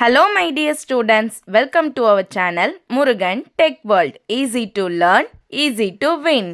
Hello my dear students, welcome to our channel Murugan Tech World. Easy to learn, easy to win.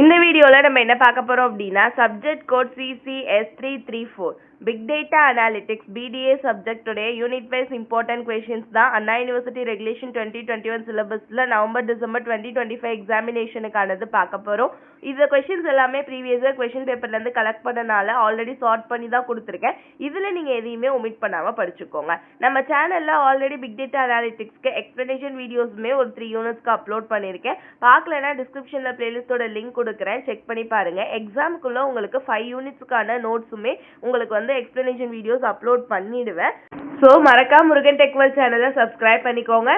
இந்த வீடியோவில் நம்ம என்ன பார்க்க போகிறோம் அப்படின்னா subject code CCS334 big data analytics BDA சப்ஜெக்டுடைய யூனிட் வைஸ் இம்பார்ட்டன்ட் கொஷின்ஸ் தான் Anna university regulation 2021 சிலபஸில் நவம்பர் டிசம்பர் 2025 எக்ஸாமினேஷனுக்கானது பார்க்க போகிறோம். இந்த கொஷின்ஸ் எல்லாமே ப்ரீவியஸாக கொஷின் பேப்பர்லேருந்து கலெக்ட் பண்ணனால ஆல்ரெடி சார்ட் பண்ணி தான் கொடுத்துருக்கேன். இதில் நீங்கள் எதையுமே ஒமிட் பண்ணாமல் படிச்சுக்கோங்க. நம்ம சேனலில் ஆல்ரெடி பிக் டேட்டா அனாலிட்டிக்ஸ்க்கு எக்ஸ்பிளனேஷன் வீடியோஸுமே ஒரு 3 யூனிட்ஸ்க்கு அப்லோட் பண்ணியிருக்கேன். பார்க்கலன்னா டிஸ்கிரிப்ஷனில் பிளேலிஸ்ட்டோட லிங்க் கொடுக்குறேன், செக் பண்ணி பாருங்க. எக்ஸாமுக்குள்ள உங்களுக்கு 5 யூனிட்ஸ்க்கான நோட்ஸுமே உங்களுக்கு வந்து எக்ஸ்பிளனேஷன் வீடியோஸ் அப்லோட் பண்ணிடுவேன். ஸோ மறக்காம முருகன் டெக் வேர்ல்ட் சேனலை சப்ஸ்கிரைப் பண்ணிக்கோங்க,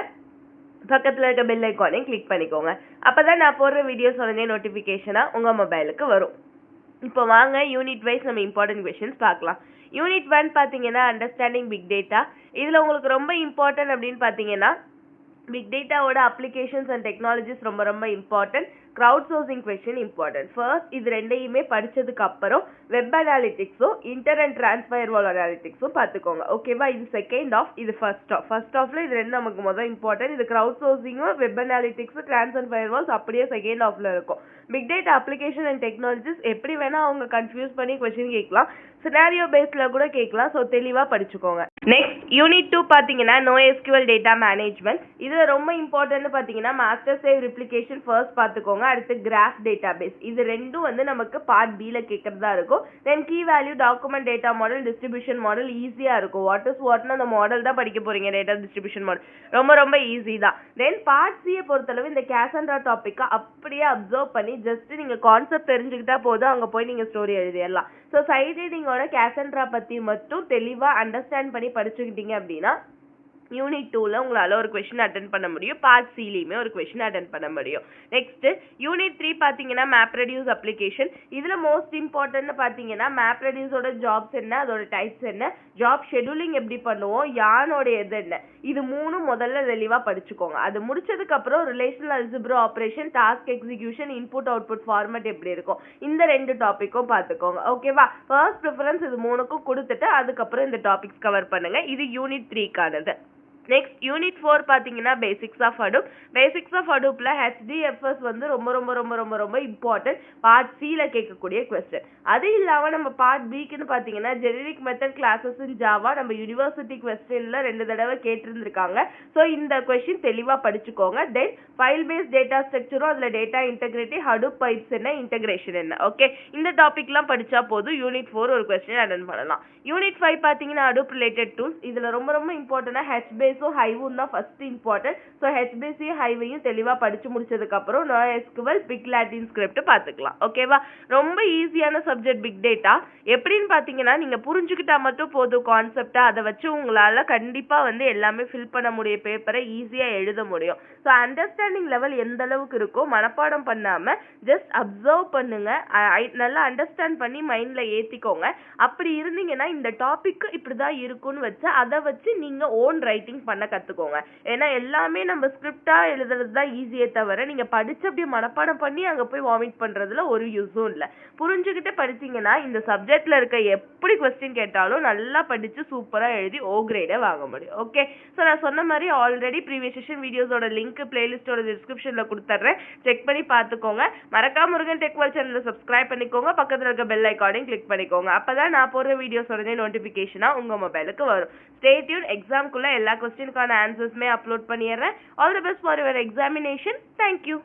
பக்கத்தில் இருக்க பெல் ஐக்கானையும் கிளிக் பண்ணிக்கோங்க. அப்பதான் நான் போடுற வீடியோஸ் உடனே நோட்டிஃபிகேஷனாக உங்கள் மொபைலுக்கு வரும். இப்போ வாங்க யூனிட் வைஸ் நம்ம இம்பார்ட்டன்ட் கொஷின்ஸ் பார்க்கலாம். யூனிட் 1 பார்த்தீங்கன்னா அண்டர்ஸ்டாண்டிங் பிக் டேட்டா. இதில் உங்களுக்கு ரொம்ப இம்பார்ட்டன்ட் அப்படின்னு பார்த்தீங்கன்னா பிக் டேட்டாவோட அப்ளிகேஷன்ஸ் அண்ட் டெக்னாலஜிஸ் ரொம்ப ரொம்ப important. Crowd sourcing question important. First இது ரெண்டையுமே படிச்சதுக்கு அப்புறம் வெப் அனாலிட்டிக்ஸும் இன்டர் அண்ட் டிரான்ஸ்ஃபயர்வால் அனாலிட்டிக்ஸும் பார்த்துக்கோங்க. ஓகேவா? இது செகண்ட் ஆஃப், இது ஃபர்ஸ்ட் ஆஃப். ஃபர்ஸ்ட் ஆஃப்ல இது ரெண்டு நமக்கு முதல் இம்பார்ட்டன்ட். இது க்ரௌட் சோர்சிங்கும் வெப் அனாலிட்டிக்ஸும் ட்ரான்ஸ் அண்ட் ஃபயர்வால்ஸ் அப்படியே செகண்ட் ஆஃப்ல இருக்கும். Big data application and technologies எப்படி வேணா அவங்க கன்ஃபியூஸ் பண்ணி கொஸ்டின் கேட்கலாம், சினாரியோ பேஸ்ல கூட கேட்கலாம். ஸோ தெளிவாக படிச்சுக்கோங்க. நெக்ஸ்ட் யூனிட் 2 பார்த்தீங்கன்னா NoSQL டேட்டா மேனேஜ்மெண்ட். இதில் ரொம்ப இம்பார்ட்டன்ட் பார்த்தீங்கன்னா மாஸ்டர் சேவ் ரிப்ளிகேஷன் ஃபர்ஸ்ட் பார்த்துக்கோங்க. அடுத்து கிராஃப் டேட்டா பேஸ். இது ரெண்டும் வந்து நமக்கு பார்ட் பியில் கேட்கறதா இருக்கும். Then key value, document data model, distribution model ஈஸியாக இருக்கும். வாட் இஸ் வாட்னு அந்த மாடல் தான் படிக்க போறீங்க. டேட்டா டிஸ்ட்ரிபியூஷன் மாடல் ரொம்ப ரொம்ப ஈஸி தான். தென் பார்ட் சியை பொறுத்தளவு இந்த கேசண்ட்ரா டாப்பிக்கை அப்படியே அப்சர்வ் பண்ணி ஜஸ்ட் நீங்கள் கான்செப்ட் தெரிஞ்சுக்கிட்டா போதும், அங்கே போய் நீங்கள் ஸ்டோரி எழுதிடலாம். ஸோ சைட் ரீடிங்கோட கேசண்ட்ரா பற்றி மட்டும் தெளிவாக அண்டர்ஸ்டாண்ட் பண்ணி படிச்சுக்கிட்டீங்க அப்படின்னா யூனிட் 2ல உங்களால் ஒரு கொஸ்டின் அட்டன் பண்ண முடியும். பார்ட் சிலையுமே ஒரு கொஸ்டின் அட்டன் பண்ண முடியும். நெக்ஸ்ட் யூனிட் 3 பார்த்தீங்கன்னா மேப் ரெடியூஸ் அப்ளிகேஷன். இதில் மோஸ்ட் இம்பார்ட்டன்ட் பார்த்தீங்கன்னா மேப் ரெடியூஸோட ஜாப்ஸ் என்ன, அதோட டைப்ஸ் என்ன, ஜாப் ஷெடியூலிங் எப்படி பண்ணுவோம், யானோட எது என்ன, இது மூணும் முதல்ல தெளிவாக படிச்சுக்கோங்க. அது முடிச்சதுக்கு அப்புறம் relational algebra operation, task execution, input output format எப்படி இருக்கும், இந்த 2 டாப்பிக்கும் பார்த்துக்கோங்க. ஓகேவா? ஃபர்ஸ்ட் ப்ரிஃபரன்ஸ் இது மூணுக்கும் கொடுத்துட்டு அதுக்கப்புறம் இந்த டாபிக்ஸ் கவர் பண்ணுங்க. இது யூனிட் 3க்கானது. நெக்ஸ்ட் யூனிட் 4 பார்த்தீங்கன்னா basics of Hadoop. Basics of ஹடூப்ல HDFS வந்து ரொம்ப ரொம்ப ரொம்ப ரொம்ப ரொம்ப இம்பார்ட்டன்ட். பார்ட் சியில் கேட்கக்கூடிய கொஸ்டின். அது இல்லாமல் நம்ம பார்ட் பிக்குன்னு பார்த்தீங்கன்னா ஜெனரிக் மெத்தட் கிளாஸஸ் இன் ஜாவா நம்ம யூனிவர்சிட்டி கொஸ்டின்ல 2 தடவை கேட்டிருந்திருக்காங்க. ஸோ இந்த கொஸ்டின் தெளிவாக படிச்சுக்கோங்க. தென் ஃபைல் பேஸ் டேட்டா ஸ்ட்ரக்சரும் அதில் டேட்டா இன்டெகிரிட்டி, ஹடூப் பைப்ஸ் என்ன, இன்டெகிரேஷன் என்ன. ஓகே, இந்த டாபிக்லாம் படிச்சா போதும். யூனிட் 4 ஒரு கொஸ்டின் அட்டன் பண்ணலாம். யூனிட் 5 பார்த்தீங்கன்னா ஹடூப் ரிலேட்டட் டூல்ஸ். இதில் ரொம்ப ரொம்ப இம்பார்ட்டன்டாக HBase ஹைவும் தான் ஃபர்ஸ்ட் இம்பார்ட்டன்ட். ஸோ HBaseயும் ஹைவையும் தெளிவாக படிச்சு முடிச்சதுக்கு அப்புறம் NoSQL பிக் லாட்டின் ஸ்கிரிப்ட் பார்த்துக்கலாம். ஓகேவா? ரொம்ப ஈஸியான சப்ஜெக்ட் பிக் டேட்டா. எப்படின்னு பார்த்தீங்கன்னா நீங்க புரிஞ்சுக்கிட்டா மட்டும் போதும் கான்செப்டா, அதை வச்சு உங்களால கண்டிப்பா வந்து எல்லாமே ஃபில் பண்ண முடிய பேப்பரை ஈஸியா எழுத முடியும். ஸோ அண்டர்ஸ்டாண்டிங் லெவல் எந்த அளவுக்கு இருக்கோ மனப்பாடம் பண்ணாம ஜஸ்ட் அப்சர்வ் பண்ணுங்க, நல்லா அண்டர்ஸ்டாண்ட் பண்ணி மைண்ட்ல ஏத்திக்கோங்க. அப்படி இருந்தீங்கன்னா இந்த டாபிக் இப்படிதான் இருக்கும்னு வச்சு அதை வச்சு நீங்க ஓன் ரைட்டிங் பண்ண கத்துக்கோங்க. ஏன்னா எல்லாமே நம்ம ஸ்கிரிப்டா எழுதுறது தான் ஈஸியே தவிர நீங்க படிச்சு அப்படியே மனப்பாடம் பண்ணி அங்க போய் வாமிட் பண்றதுல ஒரு யூஸும் இல்லை. புரிஞ்சுக்கிட்டு படிச்சீங்கன்னா இந்த சப்ஜெக்ட்ல இருக்க எப்படி கொஸ்டின் கேட்டாலும் நல்லா படிச்சு சூப்பரா எழுதி O கிரேட வாங்க முடியும். ஓகே, ஸோ நான் சொன்ன மாதிரி ஆல்ரெடி ப்ரீவியஸ் செஷன் வீடியோஸோட லிங்க் பிளேலிஸ்டோட டிஸ்கிரிப்ஷன்ல கொடுத்துட்றேன், செக் பண்ணி பார்த்துக்கோங்க. மறக்காம முருகன் டெக் வேர்ல்ட் சேனலை சப்ஸ்கிரைப் பண்ணிக்கோங்க, பக்கத்தில் இருக்க பெல் ஐக்கானையும் கிளிக் பண்ணிக்கோங்க. அப்பதான் நான் போடுற வீடியோஸ் உடனே நோட்டிபிகேஷனா உங்க மொபைலுக்கு வரும். Stay tune. எக்ஸாம்க்குள்ள எல்லா கொஸ்டினுக்கான ஆன்சர்ஸ்மே அப்லோட் பண்ணிடுறேன். All the best for your examination. Thank you.